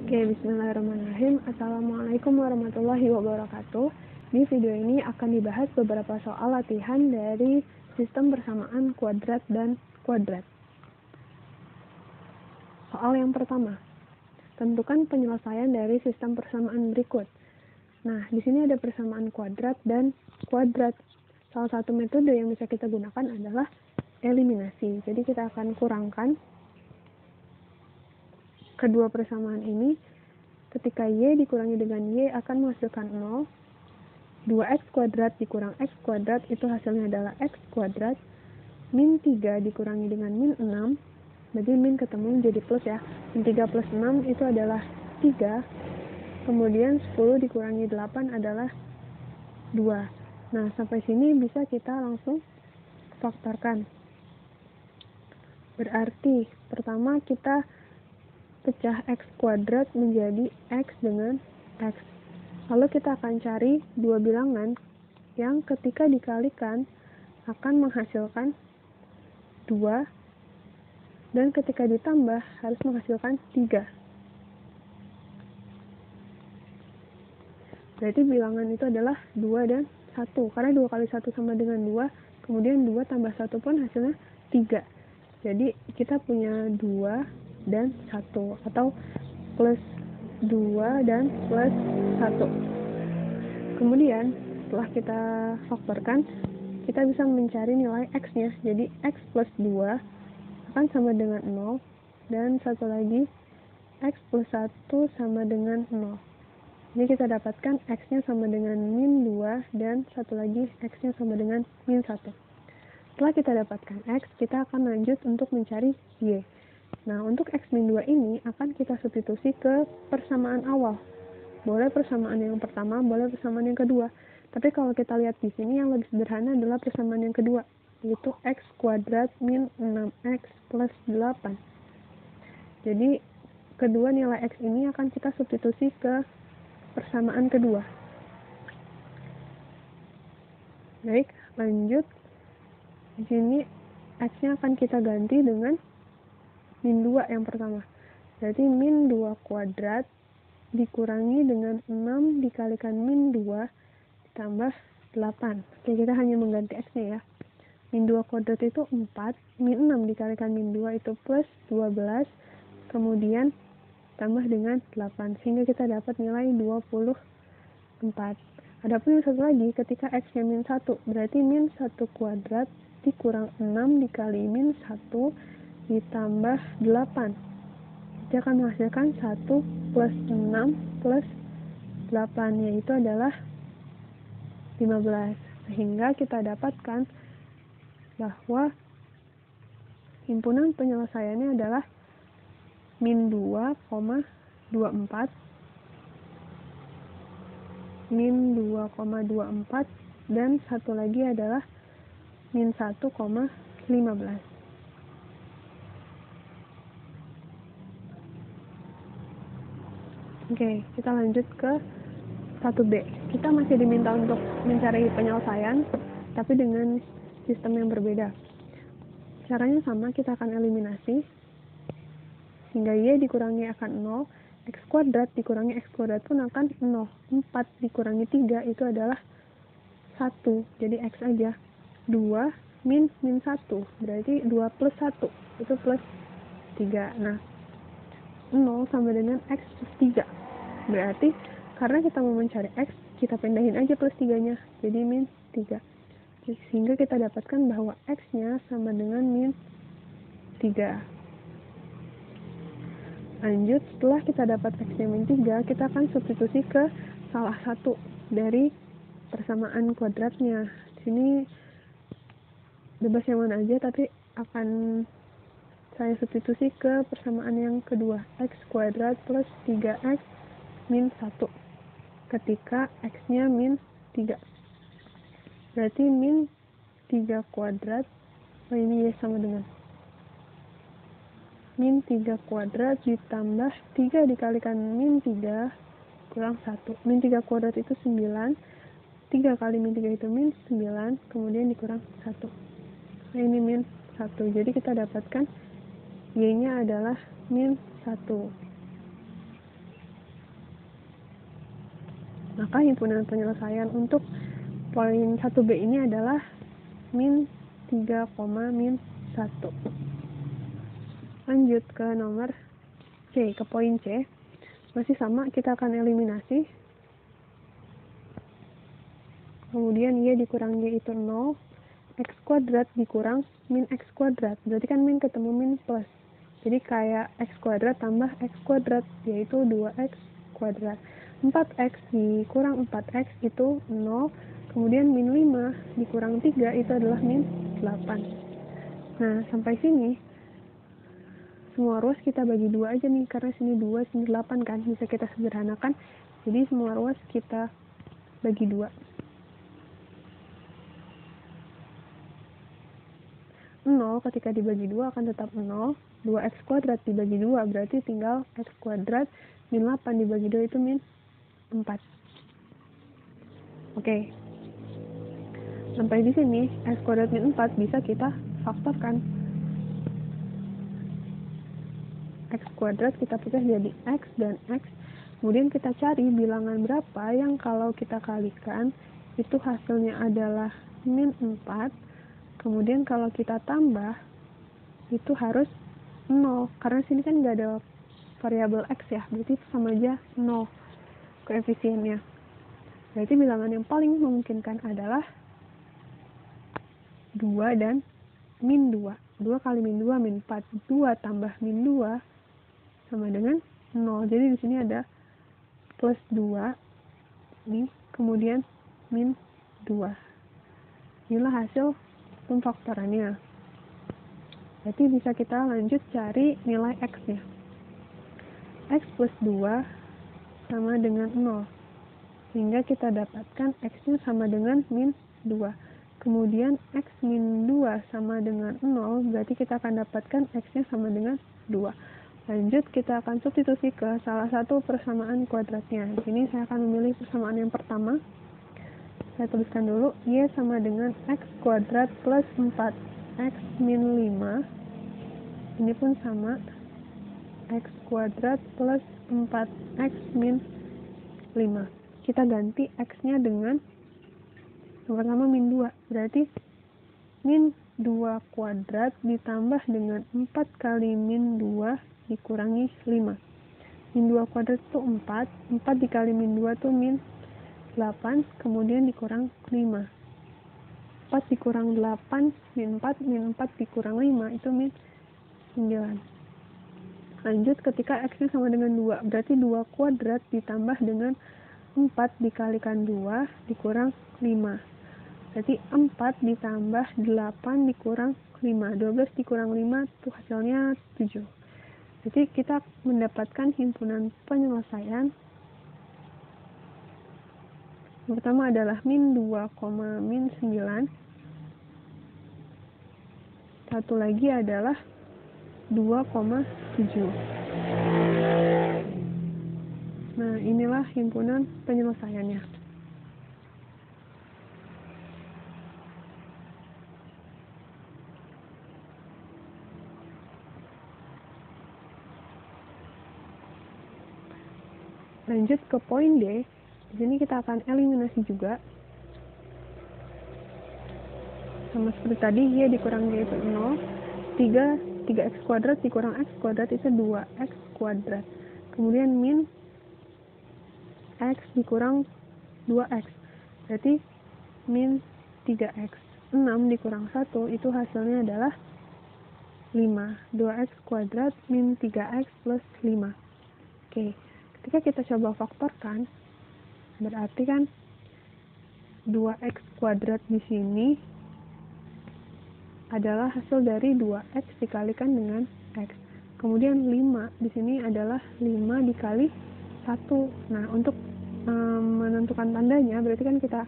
Oke, bismillahirrahmanirrahim. Assalamualaikum warahmatullahi wabarakatuh. Di video ini akan dibahas beberapa soal latihan dari sistem persamaan kuadrat dan kuadrat. Soal yang pertama, tentukan penyelesaian dari sistem persamaan berikut. Nah, di sini ada persamaan kuadrat dan kuadrat. Salah satu metode yang bisa kita gunakan adalah eliminasi. Jadi kita akan kurangkan kedua persamaan ini. Ketika y dikurangi dengan y akan menghasilkan 0. 2x kuadrat dikurang x kuadrat itu hasilnya adalah x kuadrat. Min 3 dikurangi dengan min 6. Berarti min ketemu jadi plus ya. Min 3 plus 6 itu adalah 3. Kemudian 10 dikurangi 8 adalah 2. Nah, sampai sini bisa kita langsung faktorkan. Berarti pertama kita pecah x kuadrat menjadi x dengan x. Lalu kita akan cari dua bilangan yang ketika dikalikan akan menghasilkan 2 dan ketika ditambah harus menghasilkan 3. Berarti bilangan itu adalah 2 dan 1. Karena 2 kali 1 sama dengan 2, kemudian 2 tambah 1 pun hasilnya 3. Jadi kita punya 2 dan 1 atau plus 2 dan plus 1. Kemudian setelah kita faktorkan, kita bisa mencari nilai x-nya. Jadi x plus 2 akan sama dengan 0 dan satu lagi x plus 1 sama dengan 0. Jadi kita dapatkan x-nya sama dengan min 2 dan satu lagi x-nya sama dengan min 1. Setelah kita dapatkan x, kita akan lanjut untuk mencari y. Nah, untuk x min 2 ini akan kita substitusi ke persamaan awal. Boleh persamaan yang pertama, boleh persamaan yang kedua. Tapi kalau kita lihat di sini yang lebih sederhana adalah persamaan yang kedua, yaitu x kuadrat min 6x plus 8. Jadi, kedua nilai x ini akan kita substitusi ke persamaan kedua. Baik, lanjut. Di sini x-nya akan kita ganti dengan min 2 yang pertama. Berarti min 2 kuadrat dikurangi dengan 6 dikalikan min 2 ditambah 8. Oke, kita hanya mengganti x-nya ya. Min 2 kuadrat itu 4, min 6 dikalikan min 2 itu plus 12, kemudian tambah dengan 8, sehingga kita dapat nilai 24. Adapun yang satu lagi, ketika x-nya min 1, berarti min 1 kuadrat dikurang 6 dikali min 1 ditambah 8. Kita akan menghasilkan 1 plus 6 plus 8, yaitu adalah 15. Sehingga kita dapatkan bahwa himpunan penyelesaiannya adalah min 2,24, min 2,24, dan satu lagi adalah min 1,15. Oke, kita lanjut ke 1B. Kita masih diminta untuk mencari penyelesaian, tapi dengan sistem yang berbeda. Caranya sama, kita akan eliminasi, sehingga y dikurangi akan 0, x kuadrat dikurangi x kuadrat pun akan 0. 4 dikurangi 3 itu adalah 1, jadi x aja. 2 min 1, berarti 2 plus 1, itu plus 3. Nah, 0 sama dengan x plus 3. Berarti karena kita mau mencari x, kita pindahin aja plus 3-nya, jadi min 3. Sehingga kita dapatkan bahwa x-nya sama dengan min 3. Lanjut, setelah kita dapat x-nya min 3, kita akan substitusi ke salah satu dari persamaan kuadratnya. Di sini bebas yang mana aja, tapi akan saya substitusi ke persamaan yang kedua, x kuadrat plus 3x min 1 ketika x-nya min 3. Berarti min 3 kuadrat, ini y sama dengan min 3 kuadrat ditambah 3 dikalikan min 3 kurang 1. Min 3 kuadrat itu 9, 3 kali min 3 itu min 9, kemudian dikurang 1. Nah, ini min 1, jadi kita dapatkan y-nya adalah min 1. Maka himpunan penyelesaian untuk poin 1B ini adalah min 3, min 1. Lanjut ke nomor C, ke poin C. Masih sama, kita akan eliminasi. Kemudian Y dikurang Y itu 0. X kuadrat dikurang min X kuadrat. Berarti kan min ketemu min plus. Jadi kayak X kuadrat tambah X kuadrat, yaitu 2X kuadrat. 4X dikurang 4X itu 0. Kemudian min 5 dikurang 3 itu adalah min 8. Nah, sampai sini semua ruas kita bagi 2 aja nih, karena sini 2, sini 8 kan, bisa kita sederhanakan. Jadi semua ruas kita bagi 2. 0 ketika dibagi 2 akan tetap 0. 2x kuadrat dibagi 2 berarti tinggal x kuadrat. Min 8 dibagi 2 itu min 4. Oke. Sampai di sini x kuadrat min 4 bisa kita faktorkan. X kuadrat kita pecah jadi x dan x. Kemudian kita cari bilangan berapa yang kalau kita kalikan itu hasilnya adalah min 4. Kemudian kalau kita tambah itu harus 0, karena sini kan nggak ada variabel x ya, berarti itu sama aja 0 koefisiennya. Berarti bilangan yang paling memungkinkan adalah 2 dan min 2. 2 kali min 2 min 4. 2 tambah min 2 sama dengan 0. Jadi di sini ada plus 2 nih, kemudian min 2. Inilah hasil pemfaktorannya. Berarti bisa kita lanjut cari nilai x-nya. X plus 2 sama dengan 0. Sehingga kita dapatkan x-nya sama dengan min 2. Kemudian x min 2 sama dengan 0, berarti kita akan dapatkan x-nya sama dengan 2. Lanjut, kita akan substitusi ke salah satu persamaan kuadratnya. Di sini saya akan memilih persamaan yang pertama. Saya tuliskan dulu, y sama dengan x kuadrat plus 4x min 5. Ini pun sama, x kuadrat plus 4x min 5. Kita ganti x-nya dengan yang pertama min 2. Berarti min 2 kuadrat ditambah dengan 4 kali min 2 dikurangi 5. Min 2 kuadrat itu 4. 4 dikali min 2 itu min 8, kemudian dikurang 5. 4 dikurang 8, min 4, min 4 dikurang 5, itu min 9. Lanjut, ketika x-nya sama dengan 2, berarti 2 kuadrat ditambah dengan 4 dikalikan 2 dikurang 5. Berarti 4 ditambah 8 dikurang 5. 12 dikurang 5, itu hasilnya 7. Jadi kita mendapatkan himpunan penyelesaian. Yang pertama adalah min 2, min 9. Satu lagi adalah 2,7. Nah, inilah himpunan penyelesaiannya. Lanjut ke poin D. Di sini kita akan eliminasi juga. Sama seperti tadi, y dikurang y itu 0. 3x kuadrat dikurang x kuadrat itu 2x kuadrat. Kemudian min x dikurang 2x. Berarti min 3x. 6 dikurang 1 itu hasilnya adalah 5. 2x kuadrat min 3x plus 5. Oke. Ketika kita coba faktorkan, berarti kan 2x kuadrat di sini adalah hasil dari 2x dikalikan dengan x. Kemudian 5 di sini adalah 5 dikali 1. Nah, untuk menentukan tandanya berarti kan kita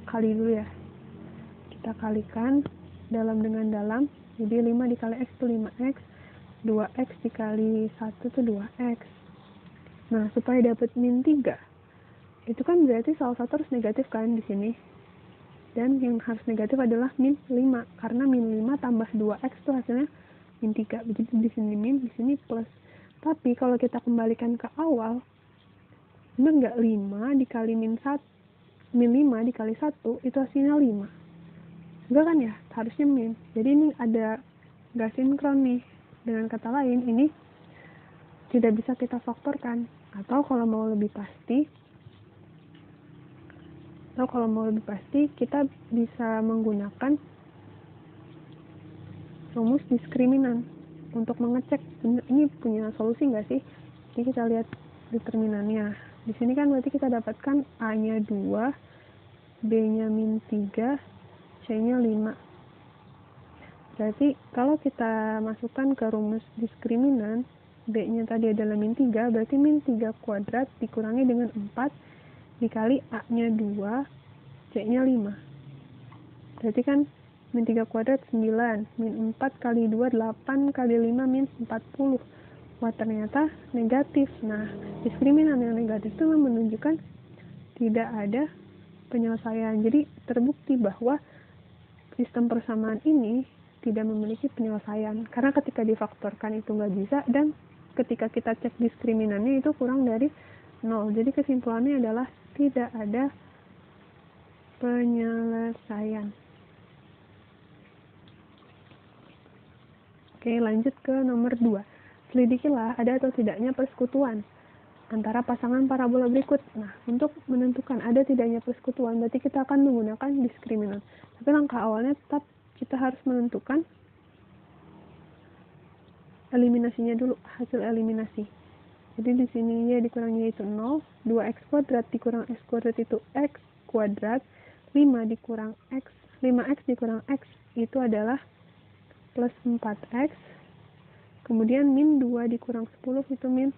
kali dulu ya. Kita kalikan dalam dengan dalam. Jadi 5 dikali x itu 5x. 2x dikali 1 itu 2x. Nah, supaya dapat min 3, itu kan berarti salah satu harus negatif kan di sini. Dan yang harus negatif adalah min 5, karena min 5 tambah 2x itu hasilnya min 3. Jadi di sini min, di sini plus. Tapi kalau kita kembalikan ke awal, Bener nggak? 5 dikali min 1, min 5 dikali 1 itu hasilnya 5. Enggak kan ya? Harusnya min. Jadi ini ada nggak sinkron nih. Dengan kata lain, ini tidak bisa kita faktorkan. Atau kalau mau lebih pasti, kita bisa menggunakan rumus diskriminan untuk mengecek ini punya solusi nggak sih. Jadi kita lihat determinannya. Di sini kan berarti kita dapatkan A-nya 2, B-nya min 3, C-nya 5. Berarti kalau kita masukkan ke rumus diskriminan, B-nya tadi adalah min 3, berarti min 3 kuadrat dikurangi dengan 4 dikali A-nya 2, C-nya 5. Berarti kan min 3 kuadrat 9, min 4 kali 2 8 kali 5 min 40. Wah, ternyata negatif. Nah, diskriminan yang negatif itu menunjukkan tidak ada penyelesaian. Jadi terbukti bahwa sistem persamaan ini tidak memiliki penyelesaian. Karena ketika difaktorkan itu nggak bisa, dan ketika kita cek diskriminannya itu kurang dari 0. Jadi kesimpulannya adalah tidak ada penyelesaian. Oke, lanjut ke nomor 2. Selidikilah ada atau tidaknya persekutuan antara pasangan parabola berikut. Nah, untuk menentukan ada tidaknya persekutuan, berarti kita akan menggunakan diskriminan. Tapi langkah awalnya tetap kita harus menentukan eliminasinya dulu, hasil eliminasi. Jadi di sini y dikurang y itu 0, 2x kuadrat dikurang x kuadrat itu x kuadrat, 5 dikurang x, 5x dikurang x itu adalah plus 4x, kemudian min 2 dikurang 10 itu min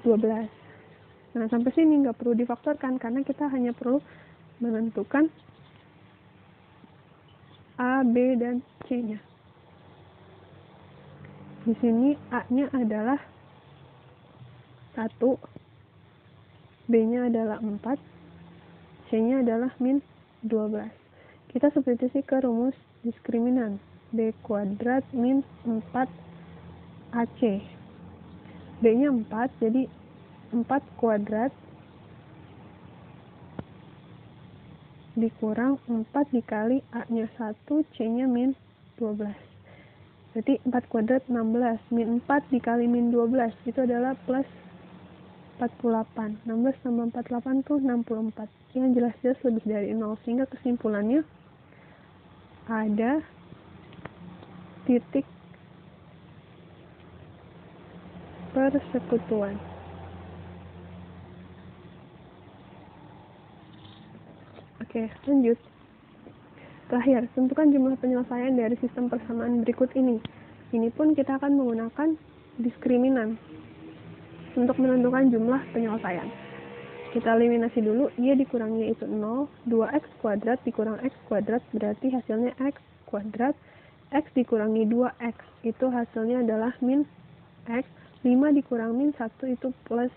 12. Nah, sampai sini nggak perlu difaktorkan karena kita hanya perlu menentukan A, B, dan C-nya. Di sini A-nya adalah 1, B-nya adalah 4, C-nya adalah min 12. Kita substitusi ke rumus diskriminan. B kuadrat min 4 AC. B-nya 4, jadi 4 kuadrat dikurang 4 dikali A-nya 1, C-nya min 12. Berarti 4 kuadrat 16, min 4 dikali min 12 itu adalah plus 48. 16 tambah 48 tuh 64. Yang jelas-jelas lebih dari 0, sehingga kesimpulannya ada titik persekutuan. Oke, lanjut. Terakhir, tentukan jumlah penyelesaian dari sistem persamaan berikut ini. Ini pun kita akan menggunakan diskriminan untuk menentukan jumlah penyelesaian. Kita eliminasi dulu, y dikurangi itu 0, 2x kuadrat dikurang x kuadrat berarti hasilnya x kuadrat, x dikurangi 2x itu hasilnya adalah min x, 5 dikurang min 1 itu plus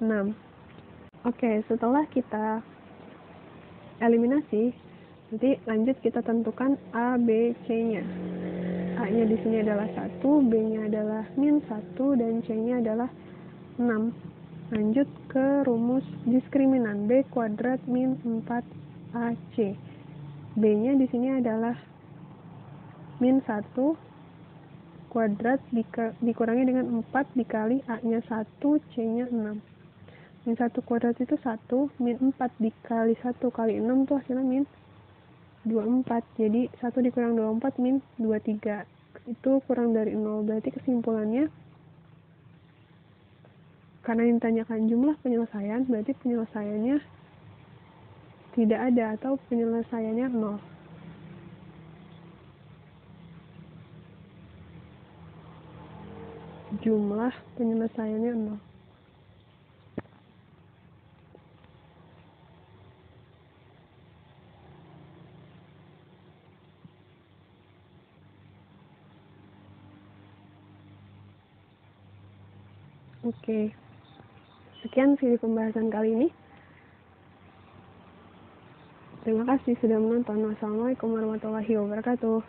6. Oke, setelah kita eliminasi, nanti lanjut kita tentukan A, B, C-nya. A-nya di sini adalah 1, B-nya adalah min 1, dan C-nya adalah 6. Lanjut ke rumus diskriminan. B kuadrat min 4AC. B-nya di sini adalah min 1 kuadrat dikurangi dengan 4 dikali A-nya 1, C-nya 6. Min 1 kuadrat itu 1, min 4 dikali 1 kali 6 itu hasilnya min 24. Jadi 1 dikurang 24 min 23. Itu kurang dari 0. Berarti kesimpulannya, karena yang ditanyakan jumlah penyelesaian, berarti penyelesaiannya tidak ada atau penyelesaiannya 0. Jumlah penyelesaiannya 0. Oke. Sekian video pembahasan kali ini. Terima kasih sudah menonton. Wassalamualaikum warahmatullahi wabarakatuh.